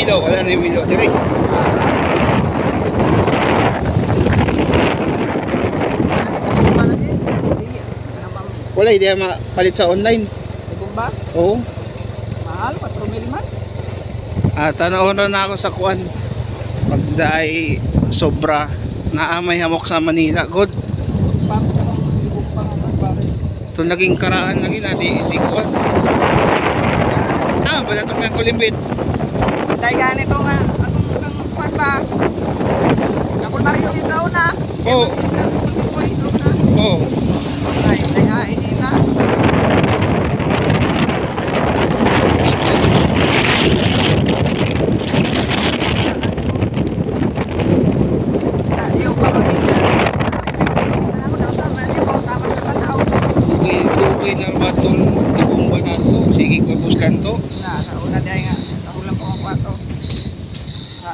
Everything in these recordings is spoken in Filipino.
Milo, wala na yung Milo. Dire. Wala, hindi mapalit sa online. Ibong ba? Oo. Mahal, 4,000 man. Tanaon na ako sa kuan. Pagdaay sobra naamay hamok sa Manila. Good. Ibong pa nga pare. Ito naging karaan lagi na di kuan. Bala ito kayang kulimbit. Dahil ganito nga, atong kang kuwan ba? Nakul Mario din sa una. Oo. Oo. Ay, dayain nila. Ayaw pa magiging. Ako daw sa mga ito, tama sa panaw. Tugay na ba ito? Tibong ba na ito? Sige ko buskan to. Sa una dahil nga, nahulang ko ang kwato.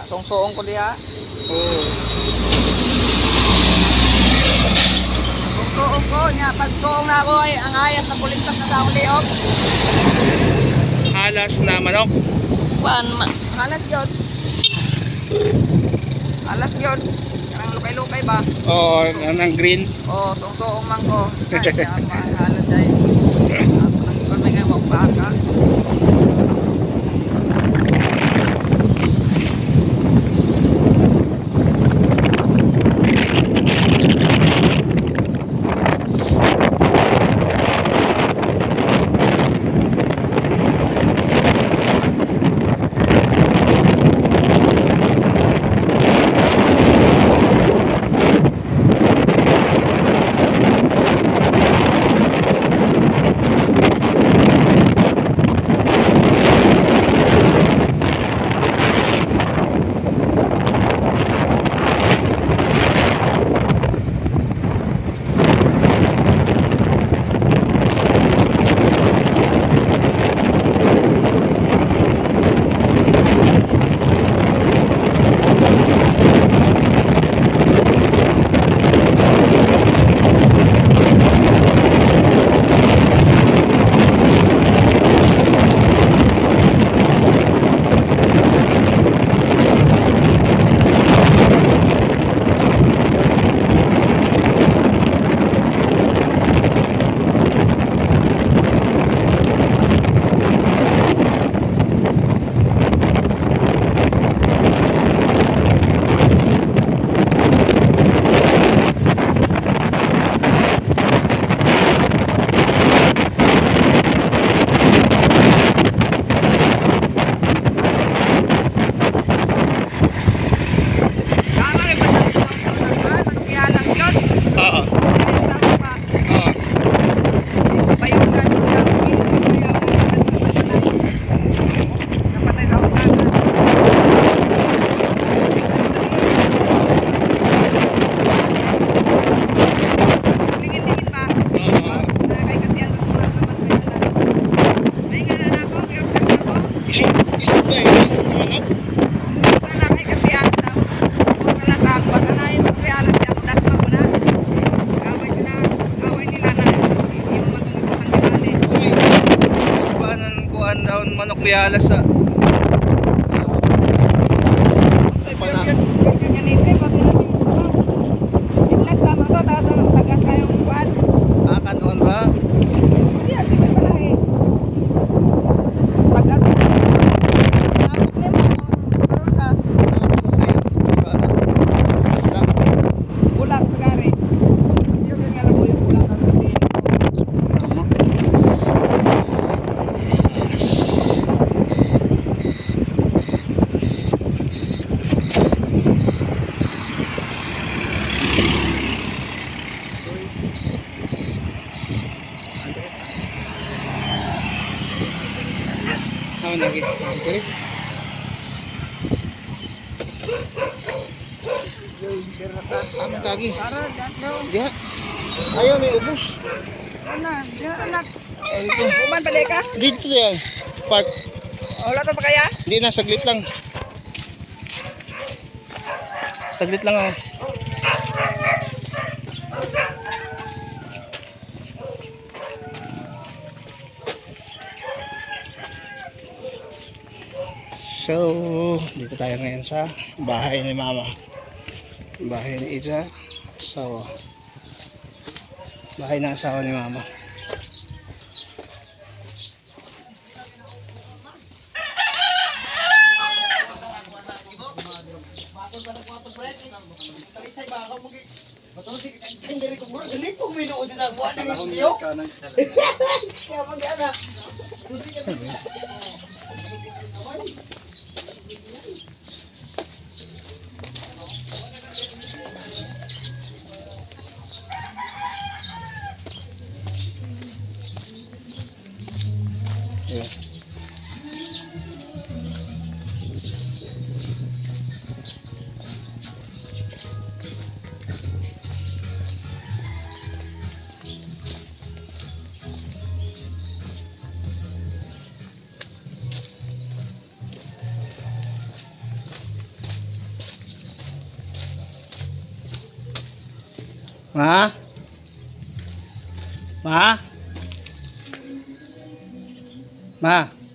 Song-soong ko diha. Oo. Song-soong ko niya. Pag soong na ako ay ang ayas na kuligtas na sa uliog. Halas na manok. Halas yun. Halas yun. Karang lukay-lukay ba? Oo, ng green. Oo, song-soong man ko. Ay, kaya halas dahil. Ako nang ikon may nga baka. Manok biyalas sa akan on ba? Lagi. Okay. Aman lagi. Diha. Ayaw may ubos. Anak. Uban pa ka? Dito yan. Park. Wala to pa kaya? Hindi na, saglit lang. Saglit lang ako. So, dito tayo ngayon sa bahay ni Mama. Bahay ni Ija. Asawa. Bahay ng asawa ni Mama. Yeah. Ma? Ma? Ma?